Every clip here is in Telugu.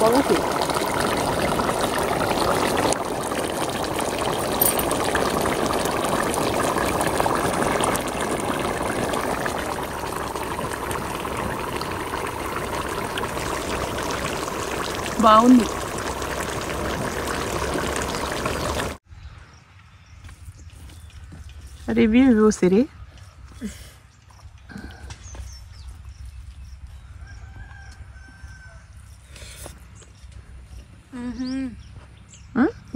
పొగకి. బాగుంది. రివ్యూ సిరి.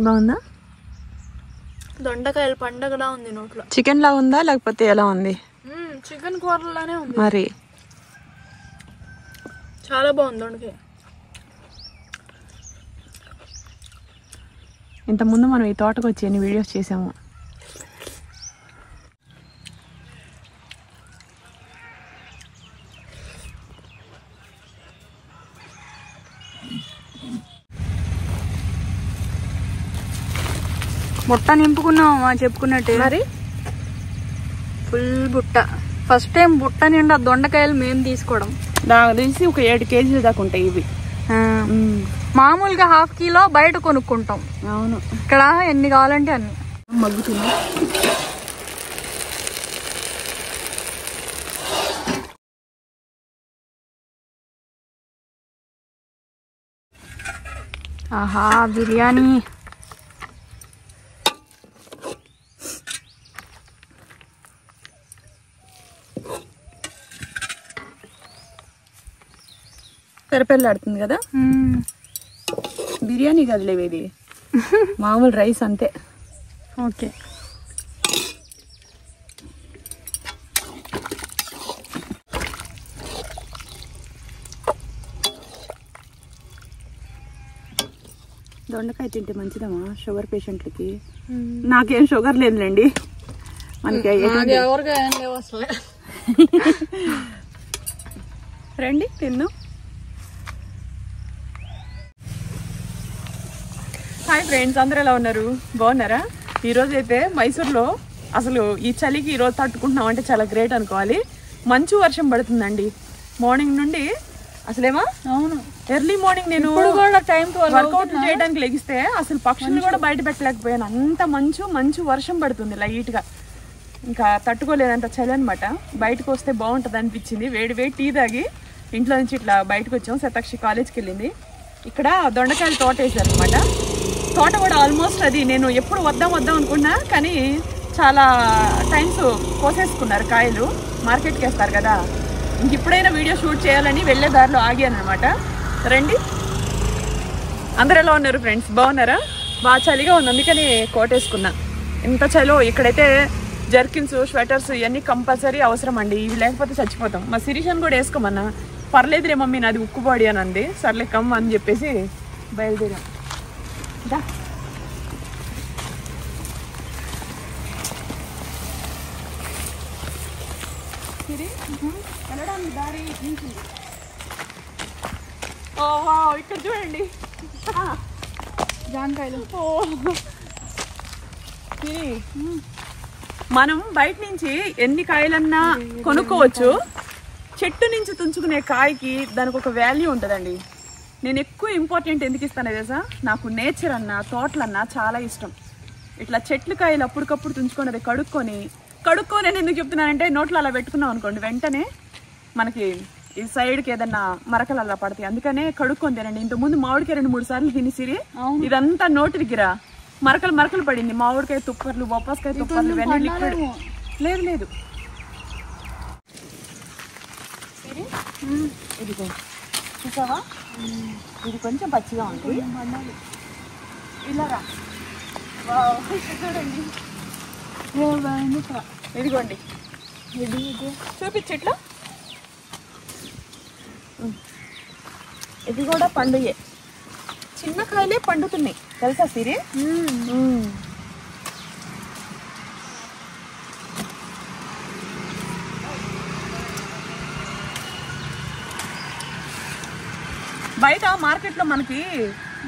బాగుందా? దొండకాయలు పండగలా ఉంది నోట్లో. చికెన్ లా ఉందా లేకపోతే ఎలా ఉంది? చికెన్ కూరలానే ఉంది. మరి చాలా బాగుంది దొండకాయ. ఇంతకుముందు మనం ఈ తోటకు వచ్చి ఎన్ని వీడియోస్ చేసాము. బుట్ట నింపుకున్నామా చెప్పుకున్నట్టే. మరి ఫుల్ బుట్ట. ఫస్ట్ టైం బుట్ట నిండా దొండకాయలు మేము తీసుకోవడం. నాకు తెలిసి ఒక 7 కేజీలు దాకా ఉంటాయి ఇవి. మామూలుగా 1/2 కిలో బయట కొనుక్కుంటాం. అవును. ఇక్కడ ఎన్ని కావాలంటే అన్ని. మగ్గుతుంది. ఆహా బిర్యానీ. పెరపెల్లాడుతుంది కదా. బిర్యానీ కదలేవి ఇది, మామూలు రైస్ అంతే. ఓకే. దొండకాయ తింటే మంచిదమ్మా షుగర్ పేషెంట్లకి. నాకేం షుగర్ లేదులేండి. మనకి ఎవరిగా ఏం లేవు అసలు. రండి తిందాం. హాయ్ ఫ్రెండ్స్, అందరూ ఎలా ఉన్నారు? బాగున్నారా? ఈరోజు అయితే మైసూర్లో అసలు ఈ చలికి ఈరోజు తట్టుకుంటున్నాం అంటే చాలా గ్రేట్ అనుకోవాలి. మంచు వర్షం పడుతుందండి మార్నింగ్ నుండి. అసలేమా అవును, ఎర్లీ మార్నింగ్ నేను వర్కౌట్ చేయడానికి లెగిస్తే అసలు పక్షులు కూడా బయట పెట్టలేకపోయాను. అంత మంచు వర్షం పడుతుంది లైట్ గా. ఇంకా తట్టుకోలేదంత చలి అనమాట. బయటకు వస్తే బాగుంటుంది అనిపించింది. వేడి టీ తాగి ఇంట్లో నుంచి ఇట్లా బయటకు వచ్చాం. శతాక్షి కాలేజ్కి వెళ్ళింది. ఇక్కడ దొండకాయలు తోట వేసారు అనమాట. తోట కూడా ఆల్మోస్ట్ అది నేను ఎప్పుడు వద్దాం అనుకున్నా, కానీ చాలా టైమ్స్ కోసేసుకున్నారు కాయలు. మార్కెట్కి వేస్తారు కదా, ఇంక ఇప్పుడైనా వీడియో షూట్ చేయాలని వెళ్ళే దారిలో ఆగాను అనమాట. రండి, అందరు ఎలా ఉన్నారు ఫ్రెండ్స్? బాగున్నారా? బాగా చలిగా ఉంది, అందుకని కోట్ వేసుకున్నా. ఇంత చలో ఇక్కడైతే జర్కిన్స్, స్వెటర్స్ ఇవన్నీ కంపల్సరీ అవసరం అండి. ఇవి లేకపోతే చచ్చిపోతాం. మా శిరీషను కూడా వేసుకోమన్నా. పర్లేదురే మమ్మీ, నాది ఉక్కు బాడీ అని అంది. సర్లే కమ్ అని చెప్పేసి బయలుదేరాం. వెళ్ళడానికి దారి ఇక్కడ చూడండి జాంకాయలు. మనం బయట నుంచి ఎన్ని కాయలన్నా కొనుక్కోవచ్చు. చెట్టు నుంచి తుంచుకునే కాయకి దానికి ఒక వాల్యూ ఉంటుందండి. నేను ఎక్కువ ఇంపార్టెంట్ ఎందుకు ఇస్తాను తెలుసా? నాకు నేచర్ అన్నా తోటలన్నా చాలా ఇష్టం. ఇట్లా చెట్లు కాయలు అప్పటికప్పుడు తుంచుకొని అది కడుక్కొని నేను ఎందుకు చెప్తున్నానంటే, నోట్లో అలా పెట్టుకున్నాం అనుకోండి వెంటనే మనకి ఈ సైడ్కి ఏదన్నా మరకలు అలా పడతాయి. అందుకనే కడుక్కొని తినండి. ఇంతకుముందు మామిడికాయ 2-3 సార్లు తినేసిరి ఇదంతా నోటి దగ్గర మరకలు పడింది. మామిడికాయ తుప్పర్లు, బొప్పాస్కాయ తుప్పర్లు, ఇవన్నీ లిక్విడ్. లేదు ఇది చూసావా, ఇది కొంచెం పచ్చిగా ఉంది. ఇలా రా చూడండి, ఇదిగోండి చూపించట్లా. ఇది కూడా పండుయే, చిన్న కాయలే పండుతున్నాయి తెలుసా సిరి? బయట మార్కెట్లో మనకి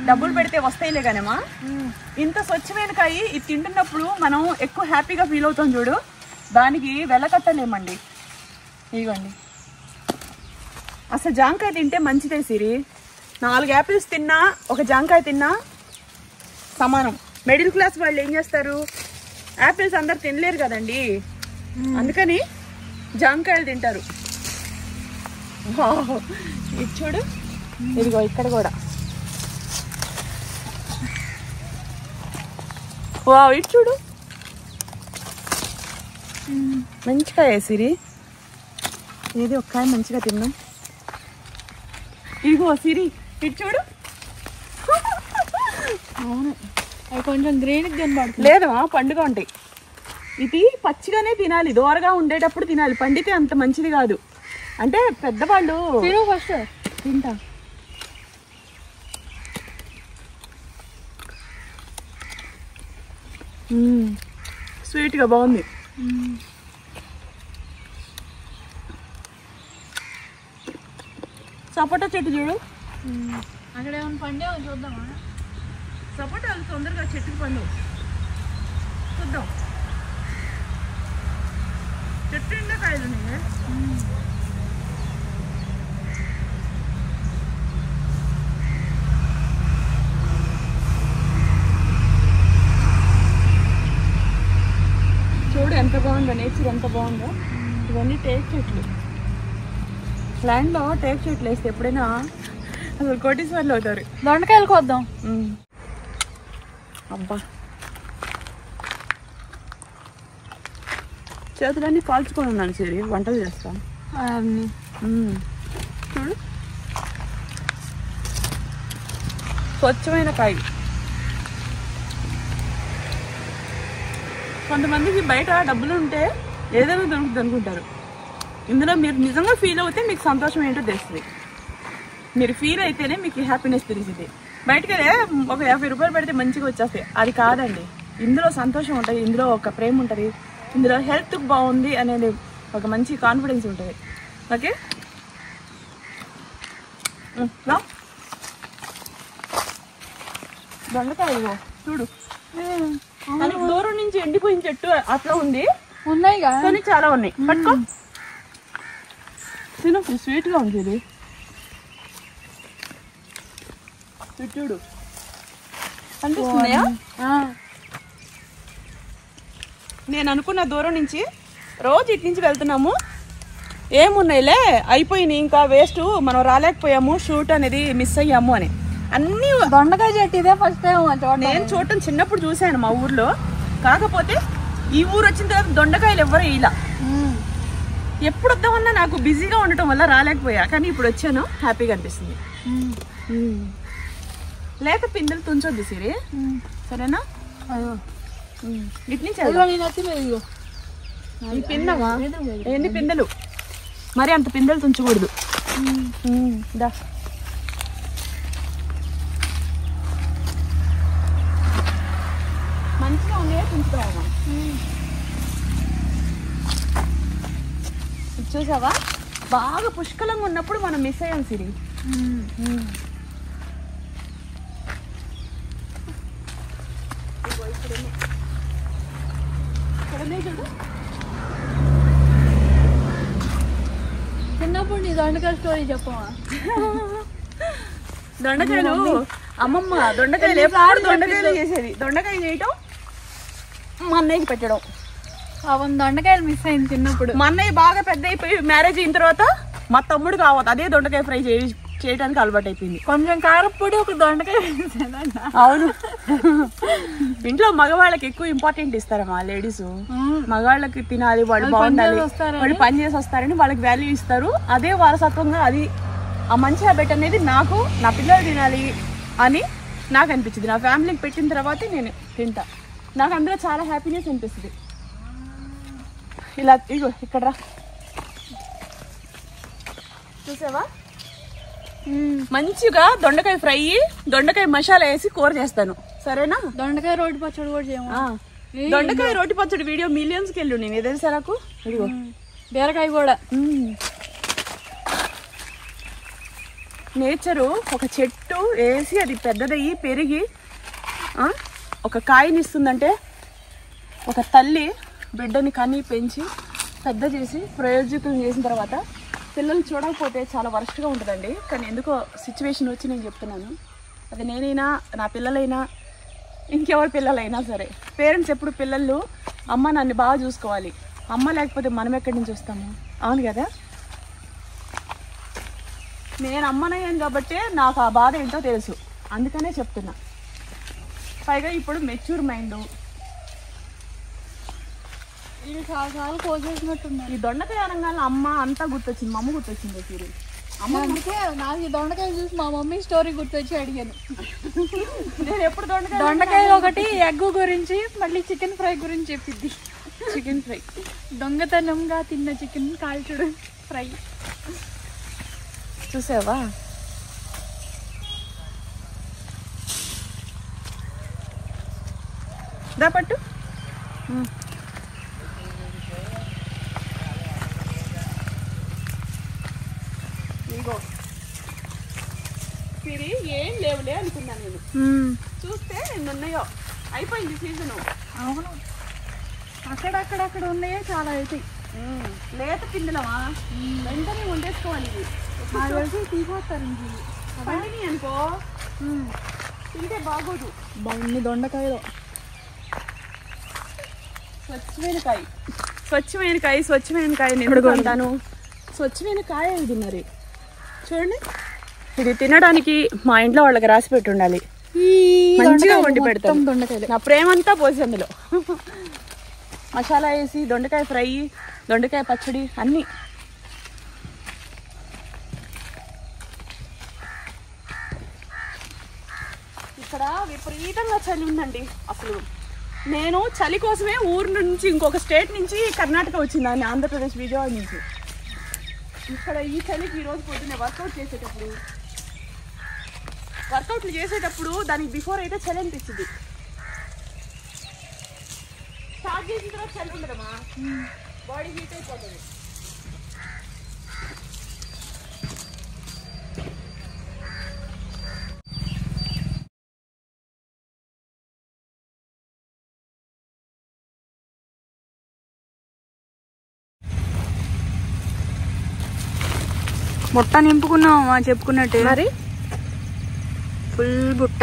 డబ్బులు పెడితే వస్తాయిలే కానేమా, ఇంత స్వచ్ఛమైన కాయ ఇది తింటున్నప్పుడు మనం ఎక్కువ హ్యాపీగా ఫీల్ అవుతాం చూడు, దానికి వెలకట్టలేమండి. ఇదిగోండి, అసలు జాంకాయ తింటే మంచిదే సిరి. 4 యాపిల్స్ తిన్నా, ఒక జాంకాయ తిన్నా సమానం. మిడిల్ క్లాస్ వాళ్ళు ఏం చేస్తారు, యాపిల్స్ అందరు తినలేరు కదండి, అందుకని జాంకాయలు తింటారు. ఇది చూడు, ఇదిగో ఇక్కడ కూడా. వావ్, ఇటు చూడు, మంచిగా సిరి. ఏది ఒక్కాయ మంచిగా తిన్నాం. ఇదిగో సిరి, ఇటు చూడు. అవును, అవి కొంచెం గ్రీన్ కనబడుతుంది. లేదు, పండుగ ఉంటాయి. ఇది పచ్చిగానే తినాలి, దోరగా ఉండేటప్పుడు తినాలి. పండితే అంత మంచిది కాదు. అంటే పెద్దవాళ్ళు ఫస్ట్ తింటా. స్వీట్గా బాగుంది. సపోటా చెట్టు చూడు, అక్కడ ఏమైనా పండే చూద్దామా? సపోటాలు తొందరగా చెట్టుకు పండు చూద్దాం. చెట్టు నిండా కాయలు ఉన్నాయి. చూడు ఎంత బాగుందో, నేచర్ ఎంత బాగుందో. ఇవన్నీ టేక్ చెట్లు. ల్యాండ్లో టేక్ చెట్లు వేస్తే ఎప్పుడైనా అసలు కోటీశ్వర్లు అవుతారు. దొండకాయలు కొద్దాం. అబ్బా, చేతులన్నీ కాల్చుకొని ఉన్నాను సరే, వంటలు చేస్తాను. చూడు, స్వచ్ఛమైన కాయ. కొంతమందికి బయట డబ్బులు ఉంటే ఏదైనా దొరుకుతుంది అనుకుంటారు. ఇందులో మీరు నిజంగా ఫీల్ అవుతే మీకు సంతోషం ఏంటో తెలుస్తుంది. మీరు ఫీల్ అయితేనే మీకు హ్యాపీనెస్ తెలిసింది. బయటకెళ్ళే ఒక 50 రూపాయలు పెడితే మంచిగా వచ్చేస్తాయి, అది కాదండి. ఇందులో సంతోషం ఉంటుంది, ఇందులో ఒక ప్రేమ ఉంటుంది, ఇందులో హెల్త్ బాగుంది అనేది ఒక మంచి కాన్ఫిడెన్స్ ఉంటుంది. ఓకే, దొండకాయ చూడు, దూరం నుంచి ఎండిపోయిన చెట్టు అట్లా ఉంది. ఉన్నాయి కానీ చాలా ఉన్నాయి. పట్టుకో, తిను, స్వీట్ గా ఉంది ఇది. చూడు, అనిపిస్తున్నాయా? నేను అనుకున్న దూరం నుంచి రోజు ఇటు నుంచి వెళ్తున్నాము, ఏమున్నాయిలే అయిపోయినాయి, ఇంకా వేస్ట్, మనం రాలేకపోయాము, షూట్ అనేది మిస్ అయ్యాము అని. అన్ని దొండకాయ చెట్టు ఇదే ఫస్ట్ టైం నేను చూడటం. చిన్నప్పుడు చూశాను మా ఊర్లో, కాకపోతే ఈ ఊరు వచ్చిన తర్వాత దొండకాయలు ఎవ్వరు ఇలా. ఎప్పుడు వద్దామన్నా నాకు బిజీగా ఉండటం వల్ల రాలేకపోయా, కానీ ఇప్పుడు వచ్చాను, హ్యాపీగా అనిపిస్తుంది. లేక పిందెలు తుంచొద్దు సిరి, సరేనా? ఇటు నుంచి ఈ పిందవా, ఎన్ని పిందెలు, మరి అంత పిందెలు తుంచకూడదు. దా, మంచిగా ఉన్నాయో తుంచుతావా? చూసావా, బాగా పుష్కలంగా ఉన్నప్పుడు మనం మిస్ అయ్యాం సిరి. చిన్నప్పుడు నీ దొండకాయ స్టోరీ చెప్పవా? దొండకాయలు అమ్మమ్మ దొండకాయలు ఎప్పుడు దొండకాయలు చేసేది. దొండకాయ చేయటం, మా అన్నయ్యకి పెట్టడం. అవును, దొండకాయలు మిస్ అయింది చిన్నప్పుడు. మా అన్నయ్య బాగా పెద్ద అయిపోయి మ్యారేజ్ అయిన తర్వాత మా తమ్ముడు కావద్దు అదే దొండకాయ ఫ్రై చేయడానికి అలవాటు అయిపోయింది. కొంచెం కారపొడి, ఒక దొండకాయ. అవును, ఇంట్లో మగవాళ్ళకి ఎక్కువ ఇంపార్టెంట్ ఇస్తారమ్మా లేడీస్. మగవాళ్ళకి తినాలి, వాళ్ళు బాగుండాలి, వాళ్ళు పని చేసి వస్తారని వాళ్ళకి వాల్యూ ఇస్తారు. అదే వారసత్వంగా అది ఆ మంచి హ్యాబిట్ అనేది నాకు, నా పిల్లలు తినాలి అని నాకు అనిపించింది. నా ఫ్యామిలీకి పెట్టిన తర్వాతే నేను తింటా. నాకు అందులో చాలా హ్యాపీనెస్ అనిపిస్తుంది. ఇలా ఇగో ఇక్కడ రా, చూసావా, మంచిగా దొండకాయ ఫ్రై, దొండకాయ మసాలా వేసి కూర చేస్తాను, సరేనా? దొండకాయ రోటి పచ్చడి కూడా చేయమా? దొండకాయ రోటి పచ్చడి వీడియో మిలియన్స్కి వెళ్ళి నేను తెలుసా నాకు. ఇదిగో బీరకాయ కూడా. నేచరు ఒక చెట్టు వేసి అది పెద్దదయ్యి పెరిగి ఒక కాయనిస్తుందంటే, ఒక తల్లి బిడ్డని కని పెంచి పెద్ద చేసి ప్రయోజకులు చేసిన తర్వాత పిల్లలు చూడకపోతే చాలా వరస్ట్గా ఉంటుందండి. కానీ ఎందుకో సిచ్యువేషన్ వచ్చి నేను చెప్తున్నాను. అది నేనైనా, నా పిల్లలైనా, ఇంకెవరి పిల్లలైనా సరే, పేరెంట్స్ ఎప్పుడు పిల్లలు అమ్మ నన్ను బాగా చూసుకోవాలి, అమ్మ లేకపోతే మనం ఎక్కడి నుంచి వస్తాము? అవును కదా. నేను అమ్మనయ్యాను కాబట్టి నాకు ఆ బాధ ఏంటో తెలుసు, అందుకనే చెప్తున్నా. పైగా ఇప్పుడు మెచ్యూర్ మైండ్. ఇది చాలాసార్లు కోసేసినట్టున్నారు. ఈ దొండకాయ అనగానే అమ్మ అంతా గుర్తొచ్చింది, మా అమ్మ గుర్తొచ్చింది. సీరి అమ్మ అందుకే నాకు ఈ దొండకాయ చూసి మా మమ్మీ స్టోరీ గుర్తొచ్చి అడిగాను. నేను ఎప్పుడు దొండకాయ ఒకటి ఎగ్ గురించి, మళ్ళీ చికెన్ ఫ్రై గురించి చెప్పింది. చికెన్ ఫ్రై, దొంగతనంగా తిన్న చికెన్ కాల్చుడు ఫ్రై చూసావా? దా పట్టు. ఇగో సిరి ఏం లేవులే అనుకున్నా నేను. చూస్తే ఎన్నున్నాయో. అయిపోయింది సీజను. అవును, అక్కడక్కడ ఉన్నాయే చాలా అవుతాయి. లేత పిండిలమా, వెంటనే వండేసుకోవాలి. ఇవి నాకు తెలిసి తీసేస్తారు పండిని అనుకో, తింటే బాగోదు. ఇన్ని దొండకాయలు. స్వచ్ఛమైన కాయ, స్వచ్ఛమైన కాయ, స్వచ్ఛమైన కాయ. నేను కొంటాను స్వచ్ఛమైన కాయ. ఇది మరి చూడండి, ఇది తినడానికి మా ఇంట్లో వాళ్ళకి రాసి పెట్టి ఉండాలి. మంచిగా వండి పెడతాం. దొండకాయలు నా ప్రేమ అంతా పోసి అందులో మసాలా వేసి, దొండకాయ ఫ్రై, దొండకాయ పచ్చడి అన్నీ. ఇక్కడ విపరీతంగా చలి ఉందండి. అసలు నేను చలి కోసమే ఊరు నుంచి, ఇంకొక స్టేట్ నుంచి కర్ణాటక వచ్చిందాన్ని, ఆంధ్రప్రదేశ్ విజయవాడ నుంచి. ఇక్కడ ఈ చలికి ఈరోజు పొద్దున్నే వర్కౌట్లు చేసేటప్పుడు దానికి బిఫోర్ అయితే చలి అనిపిస్తుంది. స్టార్ట్ చేసిన తర్వాత చలి ఉండదమ్మా, బాడీ హీట్ అయిపోతుంది. బుట్ట నింపుకున్నామా చెప్పుకున్నట్టే. మరి ఫుల్ బుట్ట.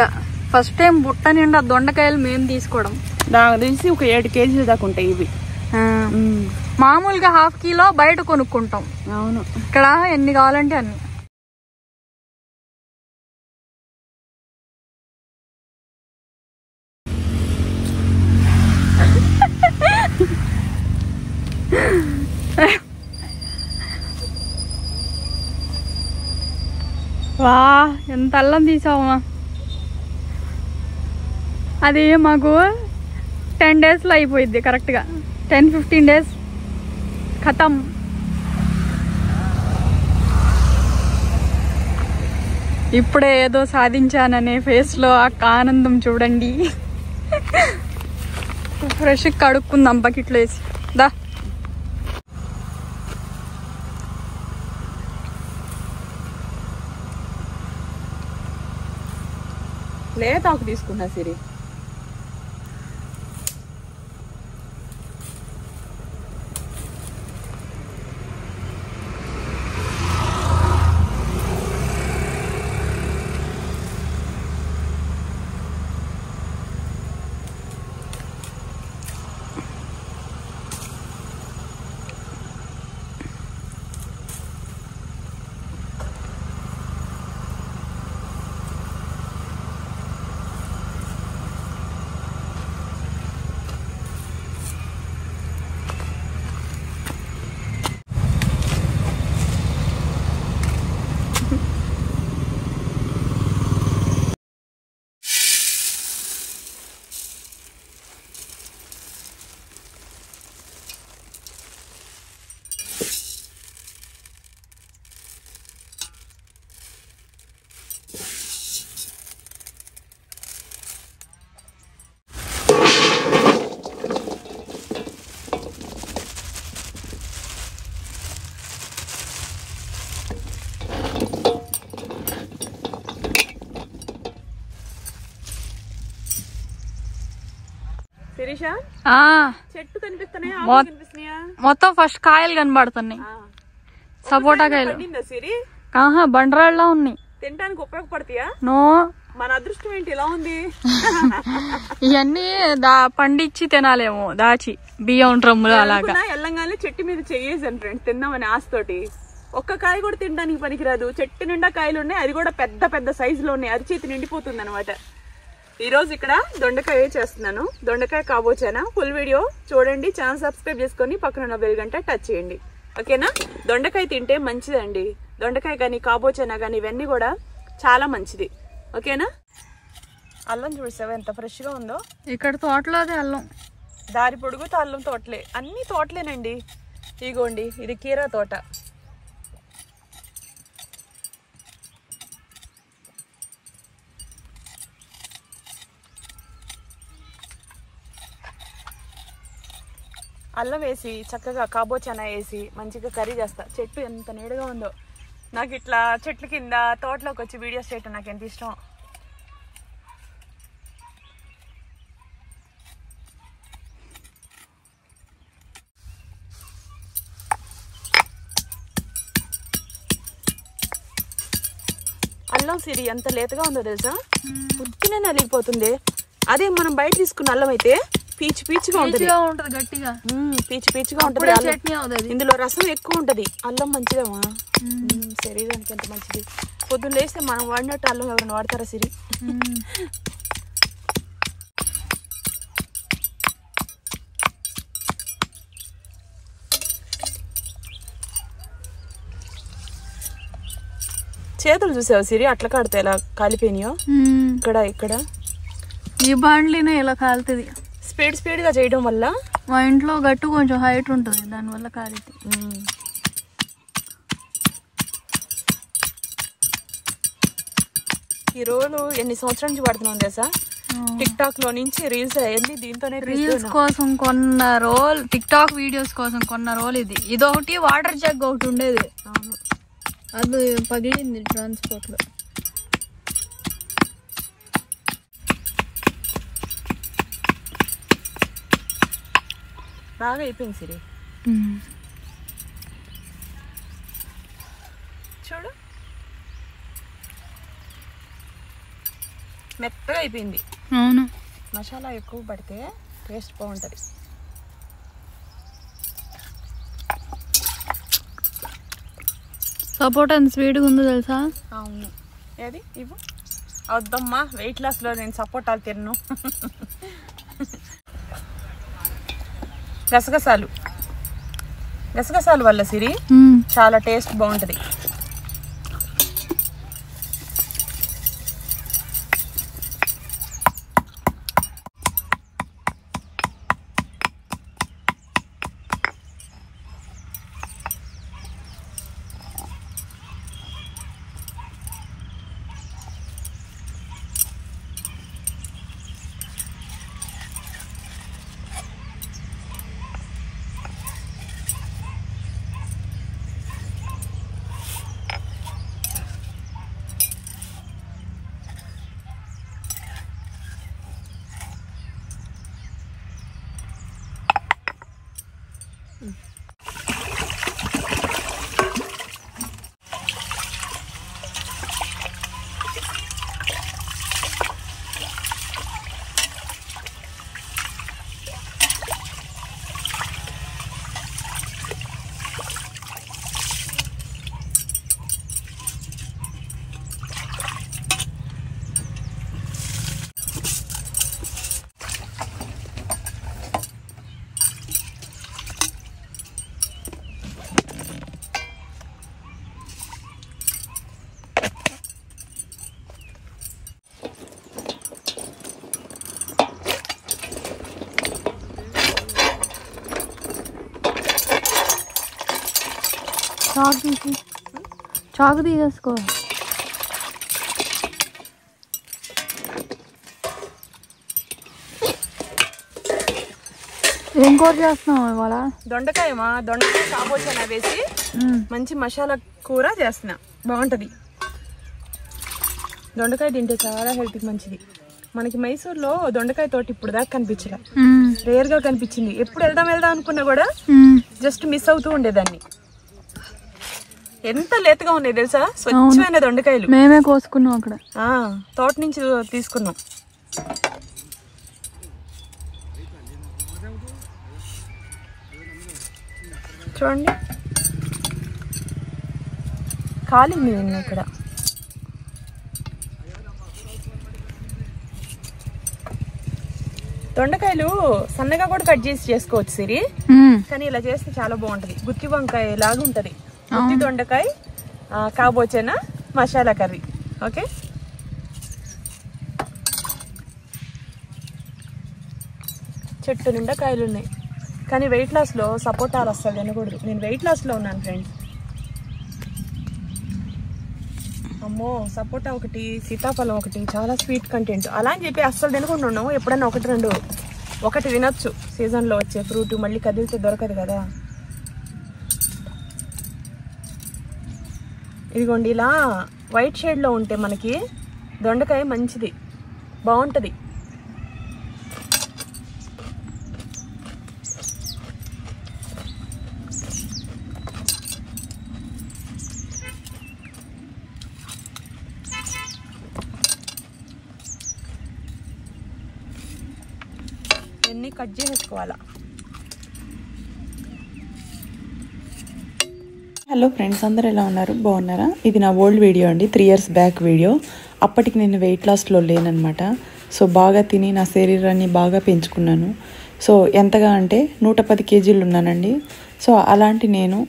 ఫస్ట్ టైం బుట్ట నిండా దొండకాయలు మేము తీసుకోవడం. నాకు తెలిసి ఒక 7 కేజీలు దాకా ఉంటాయి ఇవి. మామూలుగా 1/2 కిలో బయట కొనుక్కుంటాం. అవును, ఇక్కడ ఎన్ని కావాలంటే అన్ని. వా, ఎంత అల్లం తీసావమ్మా. అది మాకు 10 డేస్లో అయిపోయింది కరెక్ట్గా. 10-15 డేస్ ఖతం. ఇప్పుడే ఏదో సాధించాననే ఫేస్లో ఆ ఆనందం చూడండి. ఫ్రెష్ కడుక్కుందాం బకెట్లో వేసి. దా, లేతాకు తీసుకున్నా సిరి. శిరీష, చెట్టు కనిపిస్తున్నాయా? మొత్తం ఫస్ట్ కాయలు కనబడుతున్నాయి. సపోటా కాయలు సిరి బండరాళ్ళ ఉన్నాయి, తినడానికి ఉపయోగపడతాయా? నో మన అదృష్టం ఏంటి ఇలా ఉంది. ఇవన్నీ పండించి తినాలేమో, దాచి బియ్యం డ్రమ్ములు అలాగా. ఎల్లంగానే చెట్టు మీద చెయ్యేసాను ఫ్రెండ్స్, తిందామని ఆశతోటి. ఒక్క కాయ కూడా తినడానికి పనికిరాదు, చెట్టు నిండా కాయలు ఉన్నాయి, అది కూడా పెద్ద పెద్ద సైజులో ఉన్నాయి, అరిచేతి నిండిపోతుంది అనమాట. ఈ రోజు ఇక్కడ దొండకాయ చేస్తున్నాను, దొండకాయ కాబోచానా. ఫుల్ వీడియో చూడండి, ఛానల్ సబ్స్క్రైబ్ చేసుకొని పక్కన ఉన్న బెల్ గంట టచ్ చేయండి, ఓకేనా. దొండకాయ తింటే మంచిదండి, దొండకాయ కానీ కాబోచానా కానీ ఇవన్నీ కూడా చాలా మంచిది, ఓకేనా. అల్లం చూసావా ఎంత ఫ్రెష్ గా ఉందో. ఇక్కడ తోటలోదే అల్లం, దారి పొడుగుతో అల్లం తోటలే, అన్ని తోటలేనండి. ఇగోండి ఇది కీరా తోట. అల్లం వేసి చక్కగా కాబోచానా వేసి మంచిగా కర్రీ చేస్తా. చెట్టు ఎంత నీడగా ఉందో. నాకు ఇట్లా చెట్ల కింద తోటలోకి వచ్చి వీడియోస్ చేయటం నాకు ఎంత ఇష్టం. అల్లం సిరి ఎంత లేతగా ఉందో తెలుసా, పుట్టినే నలిగిపోతుంది. అదే మనం బయట తీసుకున్న అల్లం అయితే పీచు పీచుగా ఉంటది, గట్టిగా పీచు పీచుగా ఉంటది. ఇందులో రసం ఎక్కువ ఉంటది. అల్లం మంచిదమ్మా, శరీరానికి ఎంత మంచిది. పొద్దున్న లేస్తే మనం వాడినట్టు అల్లం ఎవరైనా వాడతారా సిరి? చేతులు చూసావు సిరి అట్లా కాడితే ఎలా కాలిపోయినాయో. ఇక్కడ ఇక్కడ ఈ బాండ్లీనే ఇలా కాలుతుంది. స్పీడ్ గా చేయడం వల్ల మా ఇంట్లో గట్టు కొంచెం హైట్ ఉంటుంది, దానివల్ల కాలితే. ఈ రోజు ఎన్ని సంవత్సరాల నుంచి పడుతున్నాం తెలుసా, టిక్ టాక్ లో నుంచి రీల్స్ అయ్యింది దీంతోనే. రీల్స్ కోసం కొన్న రోల్, టిక్ టాక్ వీడియోస్ కోసం కొన్న రోల్ ఇది ఒకటి. వాటర్ జగ్ ఒకటి ఉండేది, అది పగిలింది ట్రాన్స్పోర్ట్ లో. బాగా అయిపోయింది సిరి, చూడు మెత్తగా అయిపోయింది. అవును, మసాలా ఎక్కువ పడితే టేస్ట్ బాగుంటుంది. సపోటా ఎంత స్వీట్గా ఉందో తెలుసా. అవును, ఏది ఇవ్వు. వద్దమ్మా, వెయిట్ లాస్లో నేను సపోటాలు తిన్ను. గసగసాలు వల్ల సిరి చాలా టేస్ట్ బాగుంటుంది. చాకు తీసేసుకో. ఏం కూర చేస్తున్నావు ఇవాళ? దొండకాయ కాబోచానా వేసి మంచి మసాలా కూర చేస్తున్నా, బాగుంటది. దొండకాయ తింటే చాలా హెల్త్కి మంచిది. మనకి మైసూర్లో దొండకాయ తోట ఇప్పుడు దాకా కనిపించలే, రేర్ గా కనిపించింది. ఎప్పుడు వెళ్దాం అనుకున్నా కూడా జస్ట్ మిస్ అవుతూ ఉండేదాన్ని. ఎంత లేతగా ఉన్నాయి తెలుసా, స్వచ్ఛమైన దొండకాయలు. మేమే కోసుకున్నాం అక్కడ, తోట నుంచి తీసుకున్నాం. చూడండి కాలింది నిన్న ఇక్కడ. దొండకాయలు సన్నగా కూడా కట్ చేసి చేసుకోవచ్చు సిరి, కానీ ఇలా చేస్తే చాలా బాగుంటది. గుత్తి వంకాయ లాగా ఉంటది. గుత్తి దొండకాయ కాబోచేనా మసాలా కర్రీ. ఓకే, చెట్టు నిండా కాయలు ఉన్నాయి. కానీ వెయిట్ లాస్లో సపోటాలు అస్సలు తినకూడదు. నేను వెయిట్ లాస్లో ఉన్నాను ఫ్రెండ్స్. అమ్మో, సపోటా ఒకటి, సీతాఫలం ఒకటి, చాలా స్వీట్ కంటెంట్. అలా అని చెప్పి అస్సలు తినకుండా ఉన్నాము. ఎప్పుడైనా ఒకటి తినొచ్చు. సీజన్లో వచ్చే ఫ్రూట్ మళ్ళీ కదిలితే దొరకదు కదా. ఇదిగోండి, ఇలా వైట్ షేడ్లో ఉంటే మనకి దొండకాయ మంచిది, బాగుంటుంది. ఇవన్నీ కట్ చేసేసుకోవాలా. హలో ఫ్రెండ్స్, అందరూ ఎలా ఉన్నారు? బాగున్నారా? ఇది నా ఓల్డ్ వీడియో అండి, 3 years బ్యాక్ వీడియో. అప్పటికి నేను వెయిట్ లాస్లో లేననమాట. సో బాగా తిని నా శరీరాన్ని బాగా పెంచుకున్నాను. సో ఎంతగా అంటే 110 kgs ఉన్నానండి. సో అలాంటి నేను,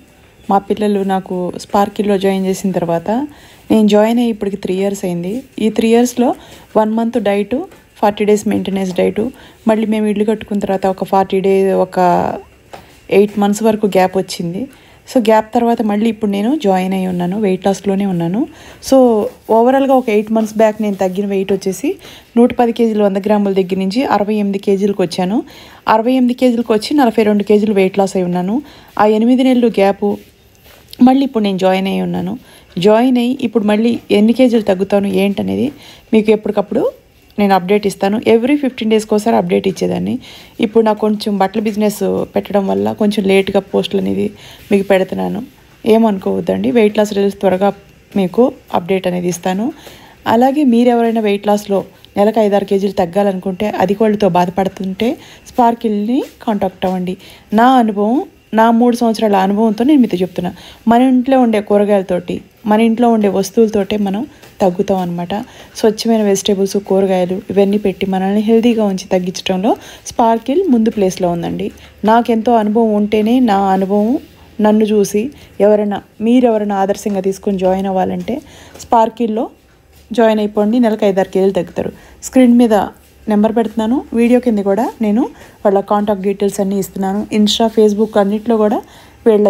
మా పిల్లలు నాకు స్పార్కిల్లో జాయిన్ చేసిన తర్వాత నేను జాయిన్ అయ్యి ఇప్పటికి 3 years అయింది. ఈ 3 yearsలో 1 month diet, 40 days maintenance diet, మళ్ళీ మేము ఇల్లు కట్టుకున్న తర్వాత ఒక 40 days, ఒక 8 months వరకు గ్యాప్ వచ్చింది. సో గ్యాప్ తర్వాత మళ్ళీ ఇప్పుడు నేను జాయిన్ అయ్యి ఉన్నాను, వెయిట్ లాస్లోనే ఉన్నాను. సో ఓవరాల్గా ఒక 8 months బ్యాక్ నేను తగ్గిన వెయిట్ వచ్చేసి 110 kgs 100 grams దగ్గర నుంచి 68 kgs వచ్చాను. 68 kgs వచ్చి 42 kgs వెయిట్ లాస్ అయి ఉన్నాను. ఆ 8 నెలలు గ్యాపు మళ్ళీ ఇప్పుడు నేను జాయిన్ అయ్యి ఉన్నాను. జాయిన్ అయ్యి ఇప్పుడు మళ్ళీ ఎన్ని కేజీలు తగ్గుతాను ఏంటనేది మీకు ఎప్పటికప్పుడు నేను అప్డేట్ ఇస్తాను. ఎవ్రీ 15 days ఒకసారి అప్డేట్ ఇచ్చేదాన్ని. ఇప్పుడు నాకు కొంచెం బట్టల బిజినెస్ పెట్టడం వల్ల కొంచెం లేట్గా పోస్టులు అనేది మీకు పెడుతున్నాను, ఏమనుకోవద్దండి. వెయిట్ లాస్ రిజల్ట్స్ త్వరగా మీకు అప్డేట్ అనేది ఇస్తాను. అలాగే మీరు ఎవరైనా వెయిట్ లాస్లో నెలకు 5-6 kgs తగ్గాలనుకుంటే, అధిక వాళ్ళతో బాధపడుతుంటే స్పార్కిల్ని కాంటాక్ట్ అవ్వండి. నా అనుభవం, నా 3 సంవత్సరాల అనుభవంతో నేను మీతో చెప్తున్నా. మన ఇంట్లో ఉండే కూరగాయలతోటి, మన ఇంట్లో ఉండే వస్తువులతోటే మనం తగ్గుతాం అనమాట. స్వచ్ఛమైన వెజిటేబుల్స్, కూరగాయలు ఇవన్నీ పెట్టి మనల్ని హెల్తీగా ఉంచి తగ్గించడంలో స్పార్కిల్ ముందు ప్లేస్లో ఉందండి. నాకెంతో అనుభవం ఉంటేనే, నా అనుభవం నన్ను చూసి మీరెవరైనా ఆదర్శంగా తీసుకొని జాయిన్ అవ్వాలంటే స్పార్కిల్లో జాయిన్ అయిపోండి. నెలకు 5-6 kgs తగ్గుతారు. స్క్రీన్ మీద నెంబర్ పెడుతున్నాను, వీడియో కింద కూడా నేను వాళ్ళ కాంటాక్ట్ డీటెయిల్స్ అన్నీ ఇస్తున్నాను. ఇన్స్టా, ఫేస్బుక్ అన్నిట్లో కూడా వీళ్ళ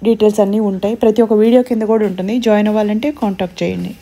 డీటెయిల్స్ అన్నీ ఉంటాయి. ప్రతి ఒక్క వీడియో కింద కూడా ఉంటుంది. జాయిన్ అవ్వాలంటే కాంటాక్ట్ చేయండి.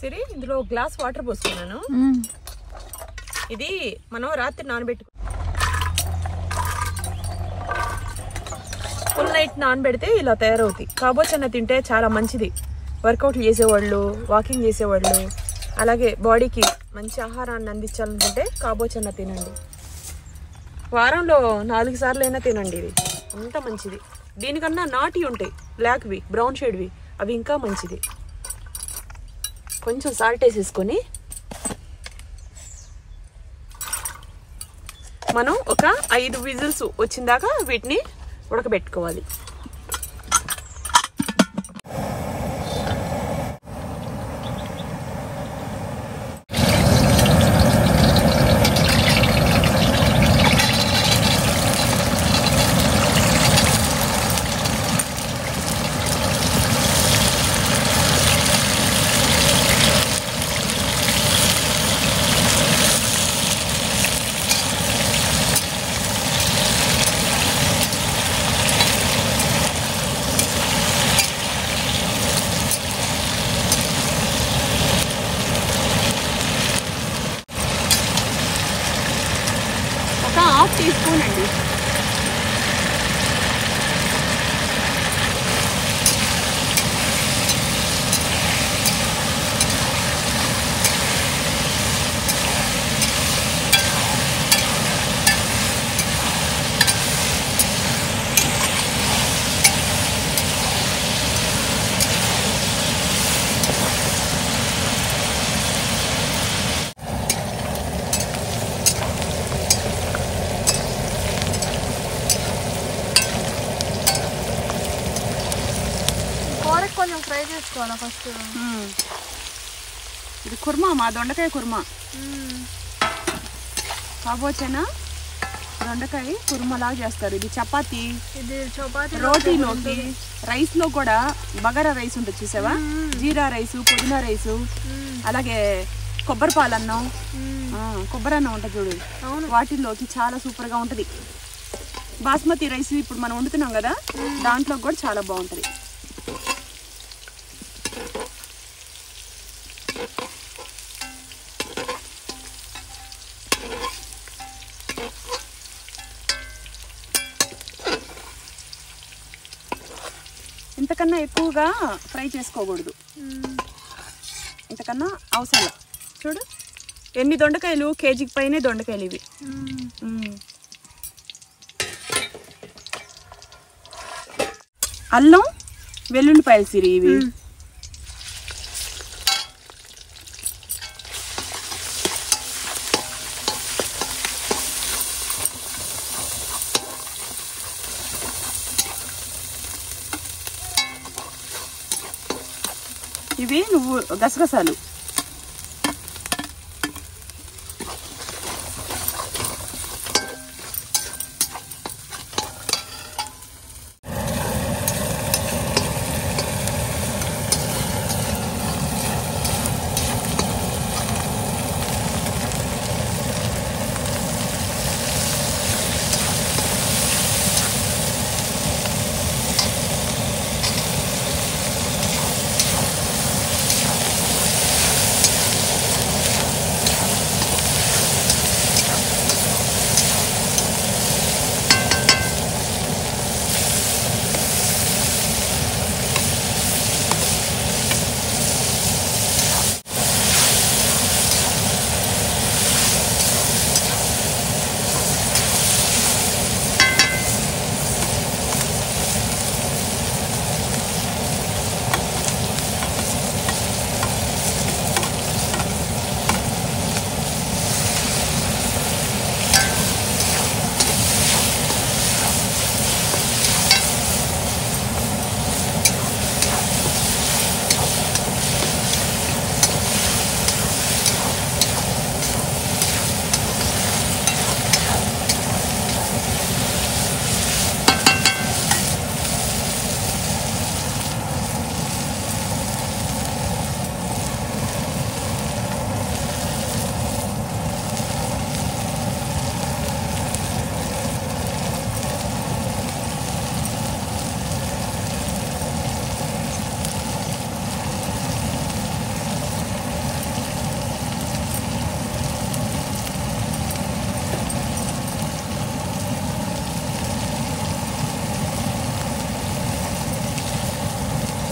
సరే ఇందులో గ్లాస్ వాటర్ పోసుకున్నాను. ఇది మనం రాత్రి నానబెట్టుకు ఫుల్ నైట్ నానబెడితే ఇలా తయారవుతాయి. కాబోచన్న తింటే చాలా మంచిది. వర్కౌట్లు చేసేవాళ్ళు, వాకింగ్ చేసేవాళ్ళు, అలాగే బాడీకి మంచి ఆహారాన్ని అందించాలనుకుంటే కాబోచన్న తినండి. వారంలో 4 సార్లు అయినా తినండి. ఇది అంత మంచిది. దీనికన్నా నాటి ఉంటాయి, బ్లాక్వి, బ్రౌన్ షేడ్వి, అవి ఇంకా మంచిది. కొంచెం సాల్ట్ వేసేసుకొని మనం ఒక 5 విజిల్స్ వచ్చిందాకా వీటిని ఉడకబెట్టుకోవాలి. ఒక 1/2 టీ స్పూన్ అండి. కొంచెం ఫ్రై చేసుకోవాలా ఫస్ట్. ఇది కుర్మా, మా దొండకాయ కుర్మా. కాబోచేనా దొండకాయ కుర్మలాగా చేస్తారు. ఇది చపాతీ, రోటీలోకి, రైస్ లో కూడా బగారా రైస్ ఉంటుంది చూసావా, జీరా రైసు, పుదీనా రైసు, అలాగే కొబ్బరి పాలన్నం, కొబ్బరి అన్నం ఉంటుంది చూడు, వాటిల్లోకి చాలా సూపర్ గా ఉంటది. బాస్మతి రైస్ ఇప్పుడు మనం వండుతున్నాం కదా, దాంట్లో కూడా చాలా బాగుంటది. ఇంతకన్నా ఎక్కువగా ఫ్రై చేసుకోకూడదు, ఇంతకన్నా అవసరం. చూడు ఎన్ని దొండకాయలు, కేజీకి పైనే దొండకాయలు ఇవి. అల్లం వెల్లుల్లిపాయలు సిరి ఇవి. ఇవి నువ్వు గసగసాలు,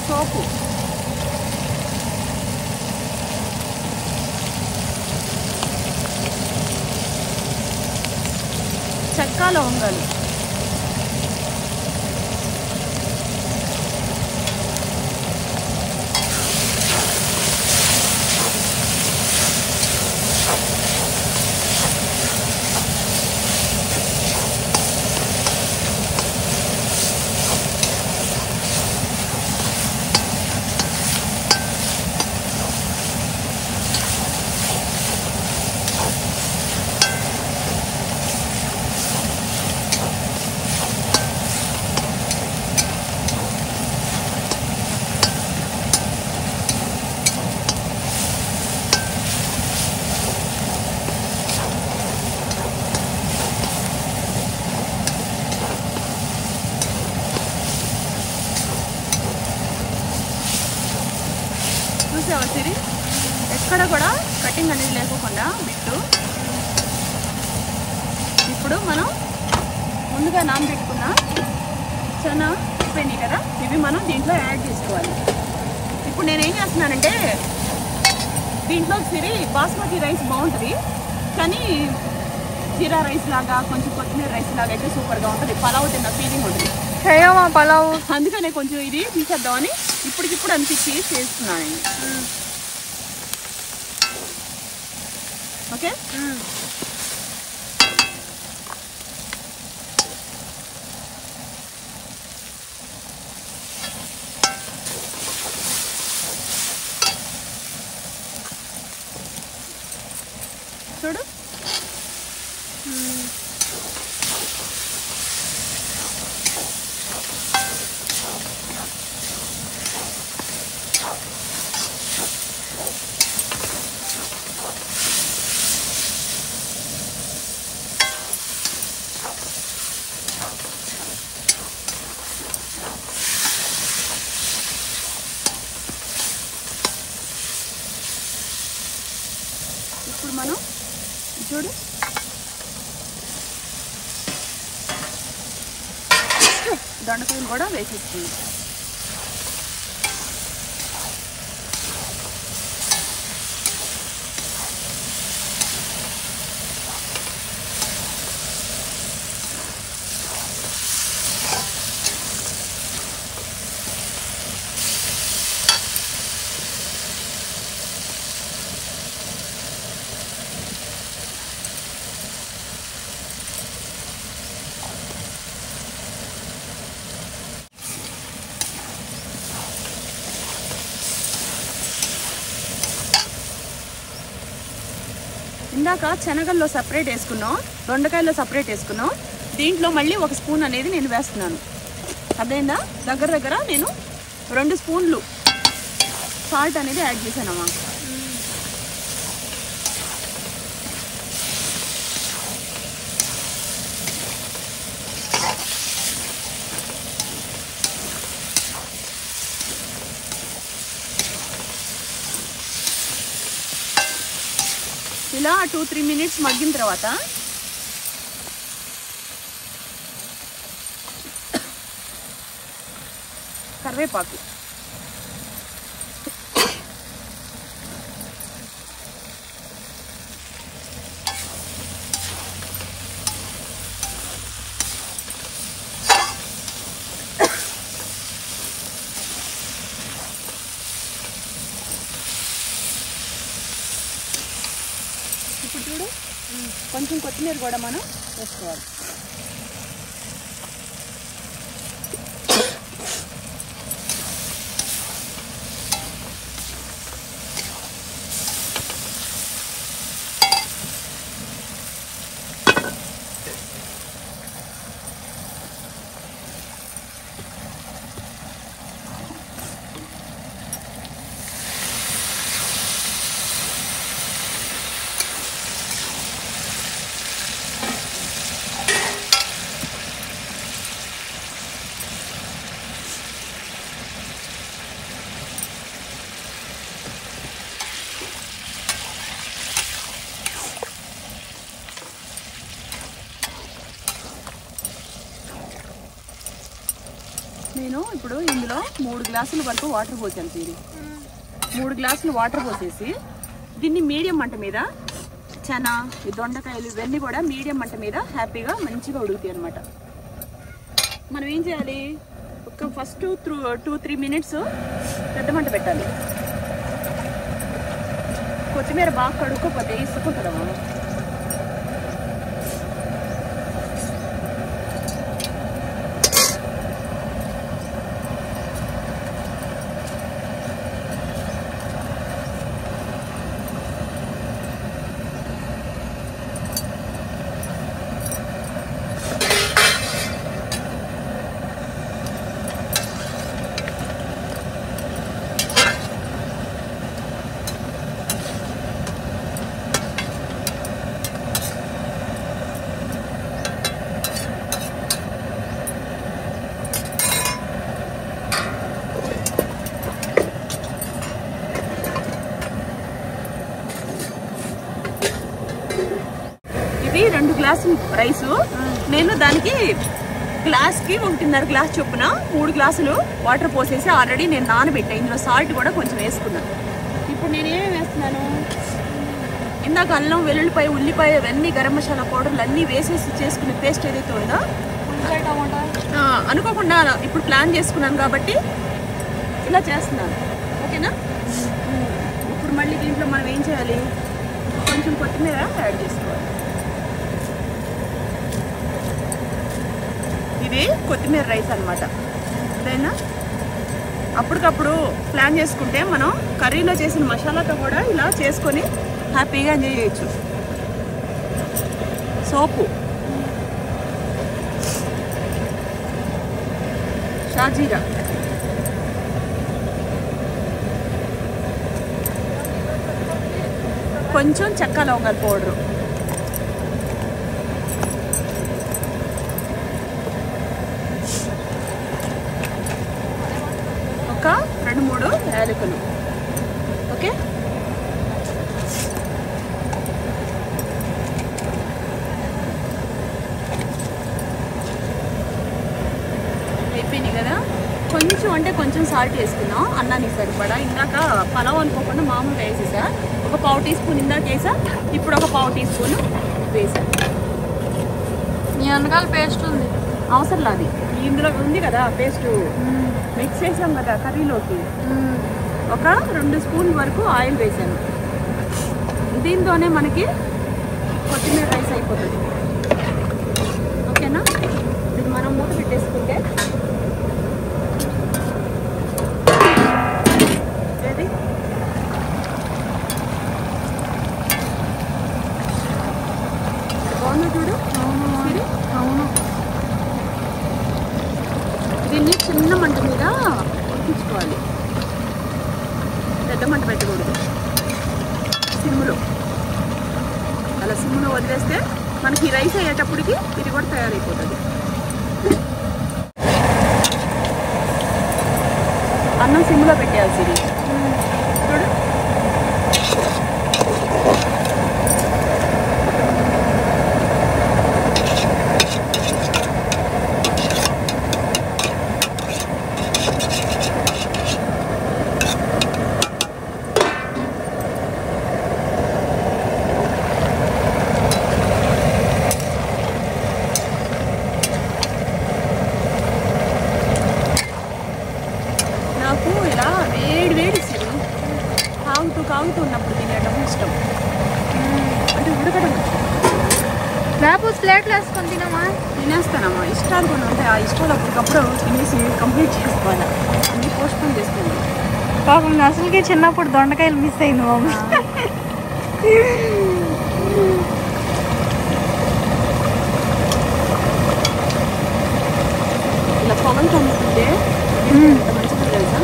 సోపు, చెక్క లవంగాలు, చూసావా సిరి? ఎక్కడ కూడా కటింగ్ అనేది లేకోకుండా బిట్టు. ఇప్పుడు మనం ముందుగా నానబెట్టుకున్న చనా అయిపోయినాయి కదా, ఇవి మనం దీంట్లో యాడ్ చేసుకోవాలి. ఇప్పుడు నేనేం చేస్తున్నానంటే దీంట్లో సిరి బాస్మతి రైస్ బాగుంటుంది, కానీ జీరా రైస్ లాగా కొంచెం కొత్తిమీర రైస్ లాగా అయితే సూపర్గా ఉంటుంది. పలావ్ తిన్న ఫీలింగ్ ఉంటుంది. చేయమా పలావ్. అందుకనే కొంచెం ఇది తీసేద్దామని ఇప్పటికిప్పుడు అనిపించి చేస్తున్నాను. ఓకే, చూడు. ఇప్పుడు మనం చూడు దొండకాయలు కూడా వేసేస్తుంది. ఇందాక శనగల్లో సపరేట్ వేసుకున్నాం, దొండకాయల్లో సపరేట్ వేసుకున్నాం. దీంట్లో మళ్ళీ 1 స్పూన్ అనేది నేను వేస్తున్నాను. అదేందా దగ్గర దగ్గర నేను 2 స్పూన్లు సాల్ట్ అనేది యాడ్ చేశానమ్మా. ఇలా 2-3 మినిట్స్ మగ్గిన తర్వాత కరివేపాకు, ఇప్పుడు చూడు కొంచెం కొత్తిమీర కూడా మనం వేసుకోవాలి. ఇప్పుడు ఇందులో 3 గ్లాసుల వరకు వాటర్ పోసాను తీరి. 3 గ్లాసులు వాటర్ పోసేసి దీన్ని మీడియం మంట మీద చనా ఈ దొండకాయలు ఇవన్నీ కూడా మీడియం మంట మీద హ్యాపీగా మంచిగా ఉడుకుతాయి అనమాట. మనం ఏం చేయాలి, ఒక ఫస్ట్ 2-3 మినిట్స్ పెద్ద మంట పెట్టాలి. కొత్తిమీర బాగా కడుక్కోపోతే ఇసుకుంటుందా. ఇది 2 గ్లాసులు రైసు. నేను దానికి గ్లాస్కి 1.5 గ్లాస్ చొప్పున 3 గ్లాసులు వాటర్ పోసేసి ఆల్రెడీ నేను నానబెట్టాను. ఇందులో సాల్ట్ కూడా కొంచెం వేసుకున్నాను. ఇప్పుడు నేను ఏమేమి వేస్తున్నాను, ఇందాక అల్లం వెల్లుల్లిపాయ ఉల్లిపాయ ఇవన్నీ గరం మసాలా పౌడర్లు అన్నీ వేసేసి చేసుకునే పేస్ట్ ఏదైతే ఉందో అనుకోకుండా ఇప్పుడు ప్లాన్ చేసుకున్నాను కాబట్టి ఇలా చేస్తున్నాను. ఓకేనా. ఇప్పుడు మళ్ళీ దీంట్లో మనం ఏం చేయాలి, కొంచెం కొత్తిమీర యాడ్ చేసుకోవాలి. ఇది కొత్తిమీర రైస్ అనమాట. అదేనా అప్పటికప్పుడు ప్లాన్ చేసుకుంటే మనం కర్రీలో చేసిన మసాలాతో కూడా ఇలా చేసుకొని హ్యాపీగా ఎంజాయ్ చేయొచ్చు. సోపు, షాజీరా, కొంచెం చెక్క లవంగాల పౌడరు, ఒక 2-3 యాలకులు. ఓకే. అయిపోయినాయి కదా. కొంచెం అంటే కొంచెం సాల్ట్ వేసుకున్నాం అన్నానికి సరిపడా. ఇందాక పలావ్ అనుకోకుండా మామూలుగా వేసేసా. ఒక 1/4 టీ స్పూన్ ఇందాక వేసా, ఇప్పుడు ఒక 1/4 టీ స్పూన్ వేసా. నీ వెనకాల పేస్ట్ ఉంది అవసరం లేదు, ఇందులో ఉంది కదా పేస్ట్. మిక్స్ చేసాం కదా కర్రీలోకి. ఒక 2 స్పూన్ వరకు ఆయిల్ వేసాను. దీంతోనే మనకి కొత్తిమీర రైస్ అయిపోతుంది. ఓకేనా. ఇది మనం మూత పెట్టేసుకుంటే ఏది బాగుంది చూడు. అవును. దీన్ని చిన్న మంట మీద ఉడికించుకోవాలి, పెద్ద మంట పెట్టకూడదు. సిమ్లో అలా సిమ్లో వదిలేస్తే మనకి రైస్ అయ్యేటప్పటికి ఇది కూడా తయారైపోతుంది. అన్నం సిమ్లో పెట్టేయాల్సింది చూడు. నాకు ఇలా వేడి ఇస్తుంది. కాగుతూ ఉన్నప్పుడు తినేయడం ఇష్టం. అంటే ఉడకడం లేకపోతే ప్లేట్లు వేసుకొని తినమా. తినేస్తానమ్మా. ఇష్టాలు కొన్ని ఉంటాయి, ఆ ఇష్టాలు అప్పటికప్పుడు తినేసి కంప్లీట్ చేసుకోవాలి. అన్నీ పోస్ట్పోన్ చేసుకుందాం. పాపం అసలుకి చిన్నప్పుడు దొండకాయలు మిస్ అయింది మమ్మీ. ఇలా పొగలు కమ్ముతుంటే మంచిగా తెలుసా.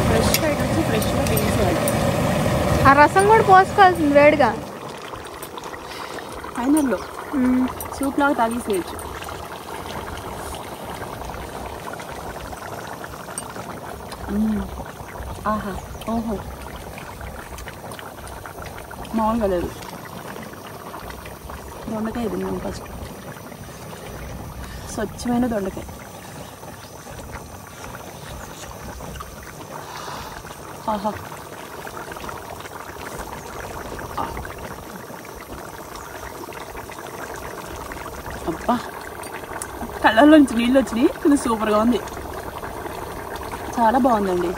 ఫ్రెష్గా వచ్చి ఫ్రెష్గా తినేసేయాలి. ఆ రసం కూడా పోసుకోవాల్సింది వేడిగా. ఫైనల్లో సూప్ లాగా తాగేసేయచ్చు. ఆహా ఓహో మామూలుగా లేదు. దొండకాయ ఇది మేము ఫస్ట్ స్వచ్ఛమైన దొండకాయ. ఆహా అబ్బా కళ్ళల్లోంచి నీళ్ళు వచ్చినాయి. ఇది సూపర్గా ఉంది, చాలా బాగుందండి.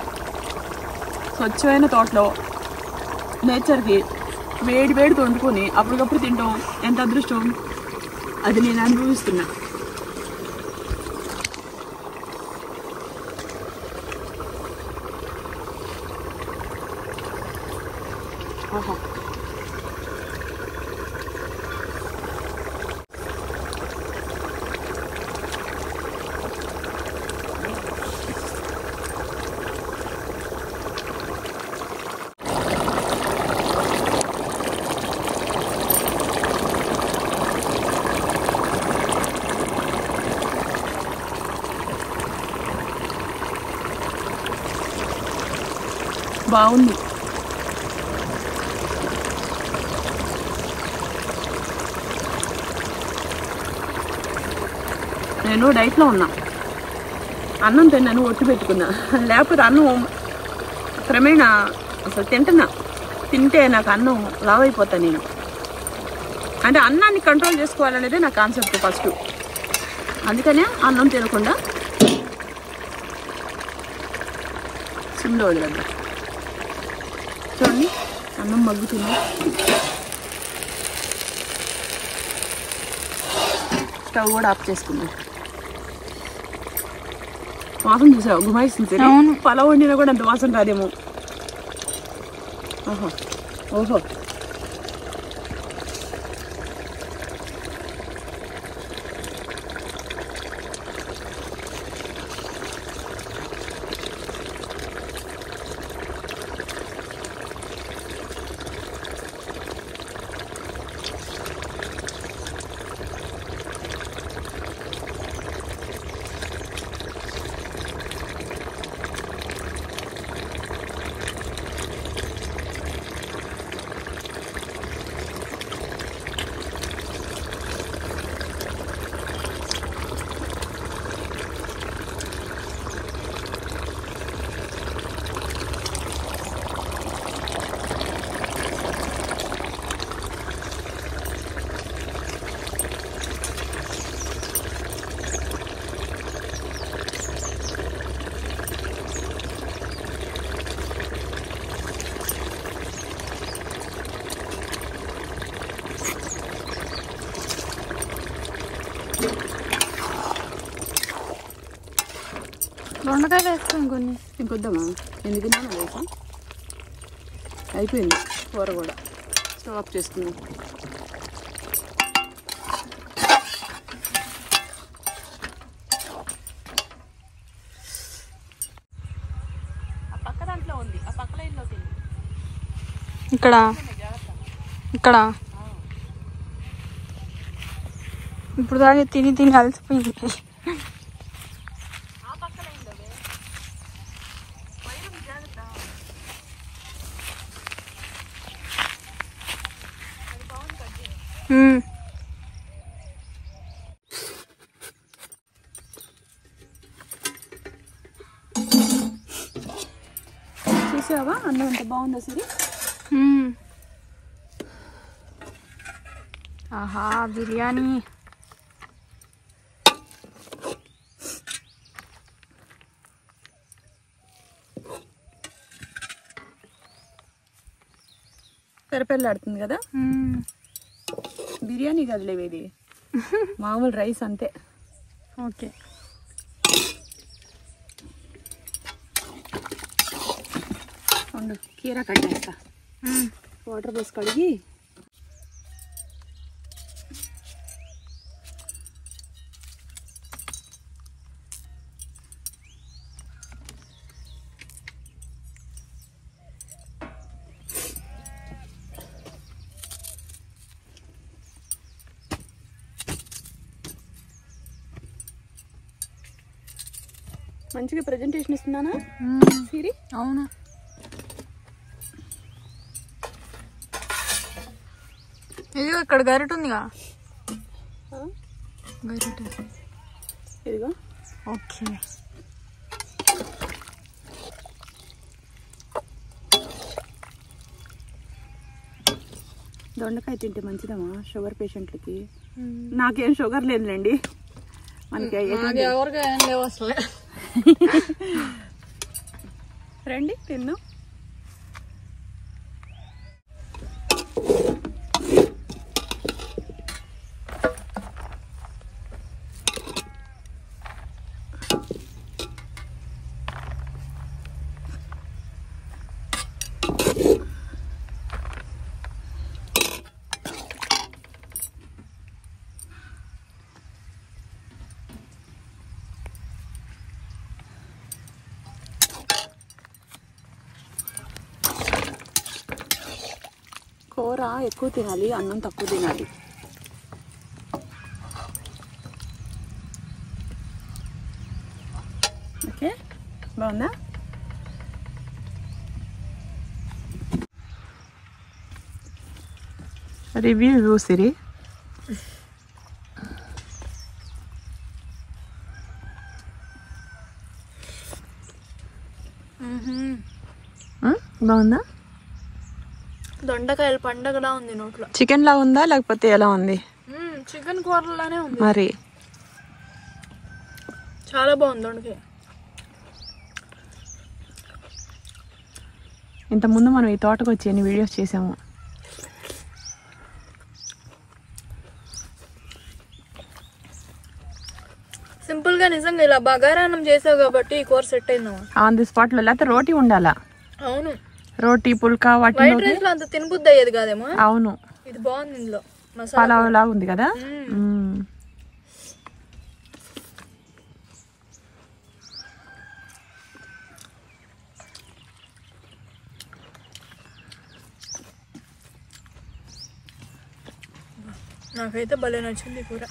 స్వచ్ఛమైన తోటలో నేచర్కి వేడి వేడి వండుకొని అప్పటికప్పుడు తింటాం ఎంత అదృష్టం. అది నేను అనుభవిస్తున్నా. ఆహా బాగుంది. నేను డైట్లో ఉన్నా, అన్నం తిన్నాను, ఒట్టు పెట్టుకున్నా. లేకపోతే అన్నం క్రమేణా అసలు తింటే నాకు అన్నం లావైపోతా నేను. అంటే అన్నాన్ని కంట్రోల్ చేసుకోవాలనేదే నా కాన్సెప్ట్ ఫస్ట్. అందుకనే అన్నం తినకుండా సిమ్లో వదిలేద్దాం. చూడండి అన్నం మగ్గుతుంది. స్టవ్ కూడా ఆఫ్ చేసుకుందాం. వాసన చూసావు గుమాయిస్తుంది. పలావ్ వండినా కూడా అంత వాసన రాదేమో. ఓహో ఓహో దొండకాయలు వేస్తాం కొన్ని. ఇంకొద్దామా? ఎందుకు తిన్నాను వేసా. అయిపోయింది కూర కూడా. స్టవ్ ఆఫ్ చేసుకుందాం. ఆ పక్క దాంట్లో ఉంది, ఆ పక్క లైన్లో తింది. ఇక్కడ ఇప్పుడు దాకా తిని అలసిపోయింది. చూసావా అన్నం ఎంత బాగుందో సిరి. ఆహా బిర్యానీ. తెరపెళ్ళాడుతుంది కదా. బిర్యానీ కదలేవి, ఇది మామూలు రైస్ అంతే. ఓకే ఉండు, కీరా కట్టేస్తా. వాటర్ పోసి కడిగి మంచిగా ప్రెజెంటేషన్ ఇస్తున్నానా సిరి? అవును. ఇదిగో ఇక్కడ గరిట ఉందిగా, గరిట ఇదిగో. ఓకే దొండకాయ తింటే మంచిదమ్మా షుగర్ పేషెంట్లకి. నాకేం షుగర్ లేదులేండి, మనకి ఎవరికి ఏం లేవు అసలు. రండి తిన్నాం. కూర ఎక్కువ తినాలి, అన్నం తక్కువ తినాలి. ఓకే, బాగుందా? రివ్యూ సిరి. బాగుందా? దొండకాయలు పండగలా ఉంది నోట్లో. చికెన్ లా ఉందా లేకపోతే ఎలా ఉంది? చికెన్ కూరలానే ఉంది మరి. చాలా బాగుంది దొండకాయ. ఇంతకుముందు మనం ఈ తోటకు వచ్చి ఎన్ని వీడియోస్ చేసాము. సింపుల్ గా నిజంగా ఇలా బగారాన్నం చేసావు కాబట్టి ఈ కూర సెట్ అయిందమ్మా ఆన్ ది స్పాట్ లో. లేకపోతే రోటీ ఉండాలా. అవును, రోటీ పుల్కా వాటి వైట్ రైస్ లో అంత తినబుద్ధి అయ్యేది కాదేమో. అవును, ఇది బాగుంది. ఇందులో పలావ్ లాగా ఉంది కదా. నాకైతే భలే నచ్చింది కూర.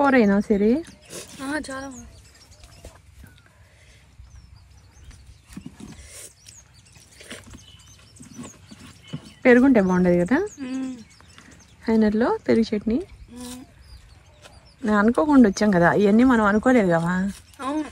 ఓవర్ అయినా సరే చాలా పెరుగుంటే బాగుండేది కదా ఫైనల్లో పెరుగు చట్నీ. నేను అనుకోకుండా వచ్చాం కదా, ఇవన్నీ మనం అనుకోలేదు కదా. అవును.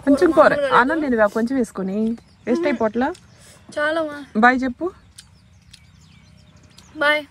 కొంచెం కూర అన్నం తినవా, కొంచెం వేసుకొని వేస్ట్ అయిపోట్లా. చాలా బాయ్ చెప్పు. బాయ్.